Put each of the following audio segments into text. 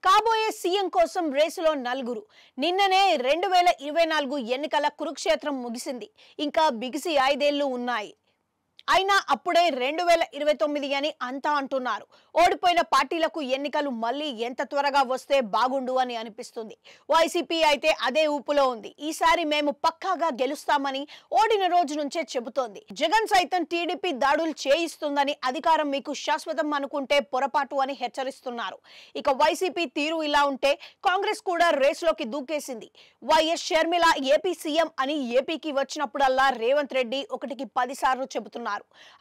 కాబోయే సీఎం కోసం రేసులో నలుగురు. నిన్ననే 2024 ఎన్నికల కురుక్షేత్రం ముగిసింది. ఇంకా బిగిసి 5 ఏళ్లు ఉన్నాయి. అయినా అప్పుడే 2029 అని అంతా అంటున్నారు. ఓడిపోయిన పార్టీలకు ఎన్నికలు మళ్ళీ ఎంత త్వరగా వస్తే బాగుండు అని అనిపిస్తుంది. వైసీపీ అయితే అదే ఊపులో ఉంది. ఈసారి మేము పక్కాగా గెలుస్తామని ఓడిన రోజు నుంచే చెబుతోంది. జగన్ సైతం టీడీపీ దాడులు చేయిస్తుందని, అధికారం మీకు శాశ్వతం అనుకుంటే పొరపాటు అని హెచ్చరిస్తున్నారు. ఇక వైసీపీ తీరు ఇలా ఉంటే కాంగ్రెస్ కూడా రేసులోకి దూకేసింది. వైఎస్ షర్మిల ఏపీ సీఎం అని ఏపీకి వచ్చినప్పుడల్లా రేవంత్ రెడ్డి ఒకటికి 10 సార్లు చెబుతున్నారు.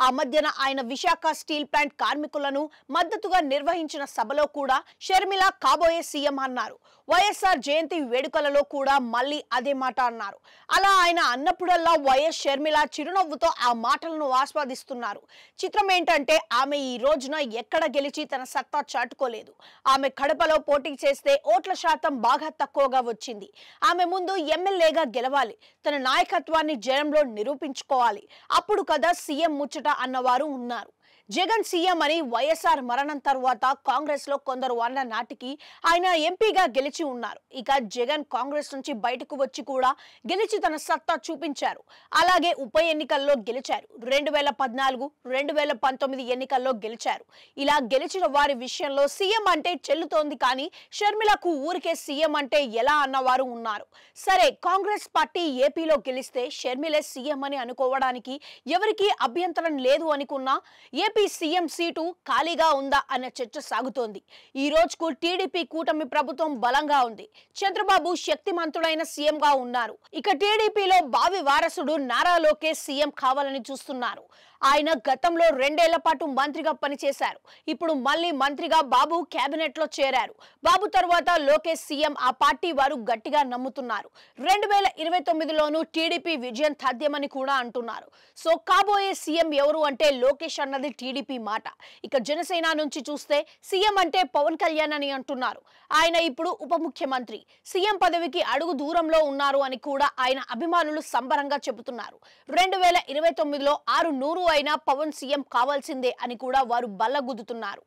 ఆ మధ్యన ఆయన విశాఖ స్టీల్ ప్లాంట్ కార్మికులను మద్దతుగా నిర్వహించిన సభలో కూడా షర్మిల కాబోయే సీఎం అన్నారు. వైఎస్ఆర్ జయంతి వేడుకలలో కూడా మళ్ళీ అదే మాట అన్నారు. అలా ఆయన అన్నప్పుడల్లా వైఎస్ షర్మిల చిరునవ్వుతో ఆ మాటలను ఆస్వాదిస్తున్నారు. చిత్రం ఏంటంటే ఆమె ఈ రోజున ఎక్కడ గెలిచి తన సత్తా చాటుకోలేదు. ఆమె కడపలో పోటీ చేస్తే ఓట్ల శాతం బాగా తక్కువగా వచ్చింది. ఆమె ముందు ఎమ్మెల్యేగా గెలవాలి, తన నాయకత్వాన్ని జనంలో నిరూపించుకోవాలి. అప్పుడు కదా సీఎం ముచ్చట అన్నవారు ఉన్నారు. జగన్ సీఎం అని వైఎస్ఆర్ మరణం తర్వాత కాంగ్రెస్ లో కొందరు అన్న నాటికి ఆయన ఎంపీగా గెలిచి ఉన్నారు. ఇక జగన్ కాంగ్రెస్ నుంచి బయటకు వచ్చి కూడా గెలిచి తన సత్తా చూపించారు. అలాగే ఉప ఎన్నికల్లో గెలిచారు. 2014, 2019 ఎన్నికల్లో గెలిచారు. ఇలా గెలిచిన వారి విషయంలో సీఎం అంటే చెల్లుతోంది. కానీ షర్మిలకు ఊరికే సీఎం అంటే ఎలా అన్నవారు ఉన్నారు. సరే, కాంగ్రెస్ పార్టీ ఏపీలో గెలిస్తే షర్మిలే సీఎం అని అనుకోవడానికి ఎవరికీ అభ్యంతరం లేదు అనుకున్నా ఏపీ సీఎం సీటు ఖాళీగా ఉందా అన్న చర్చ సాగుతోంది. ఈ రోజుకు టీడీపీ కూటమి ప్రభుత్వం బలంగా ఉంది. చంద్రబాబు శక్తిమంతుడైన సీఎం గా ఉన్నారు. ఇక టీడీపీలో భావి వారసుడు నారా లోకేష్ సీఎం కావాలని చూస్తున్నారు. ఆయన గతంలో 2 ఏళ్ల పాటు మంత్రిగా పనిచేశారు. ఇప్పుడు మళ్ళీ మంత్రిగా బాబు కేబినెట్ లో చేరారు. బాబు తర్వాత లోకేష్ సీఎం ఆ పార్టీ వారు గట్టిగా నమ్ముతున్నారు. 2029లోనూ టీడీపీ విజయం తథ్యమని కూడా అంటున్నారు. సో కాబోయే సీఎం ఎవరు అంటే లోకేష్ అన్నది టీడీపీ మాట. ఇక జనసేన నుంచి చూస్తే సీఎం అంటే పవన్ కళ్యాణ్ అని అంటున్నారు. ఆయన ఇప్పుడు ఉప ముఖ్యమంత్రి, సీఎం పదవికి అడుగు దూరంలో ఉన్నారు అని కూడా ఆయన అభిమానులు సంబరంగా చెబుతున్నారు. 2029లో 600 అయినా పవన్ సీఎం కావాల్సిందే అని కూడా వారు బల్లగుద్దుతున్నారు.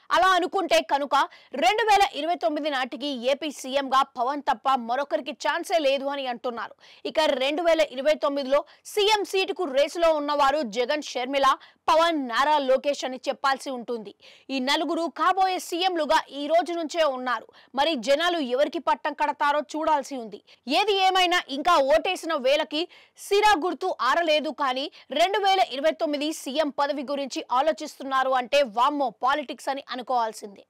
అలా అనుకుంటే కనుక 2029 నాటికి ఏపీ సీఎంగా పవన్ తప్ప మరొకరికి ఛాన్సే లేదు అని అంటున్నారు. ఇక 2029లో సీఎం సీటుకు రేసులో ఉన్నవారు జగన్, షర్మిల, పవన్, నారా లోకేష్ అని చెప్పాల్సి ఉంటుంది. ఈ నలుగురు కాబోయే సీఎంలుగా ఈ రోజు నుంచే ఉన్నారు. మరి జనాలు ఎవరికి పట్టం కడతారో చూడాల్సి ఉంది. ఏది ఏమైనా ఇంకా ఓటేసిన వేళకి సిరా గుర్తు ఆరలేదు. కానీ 2029 సీఎం పదవి గురించి ఆలోచిస్తున్నారు అంటే వామ్మో పాలిటిక్స్ అని అనుకోవాల్సిందే.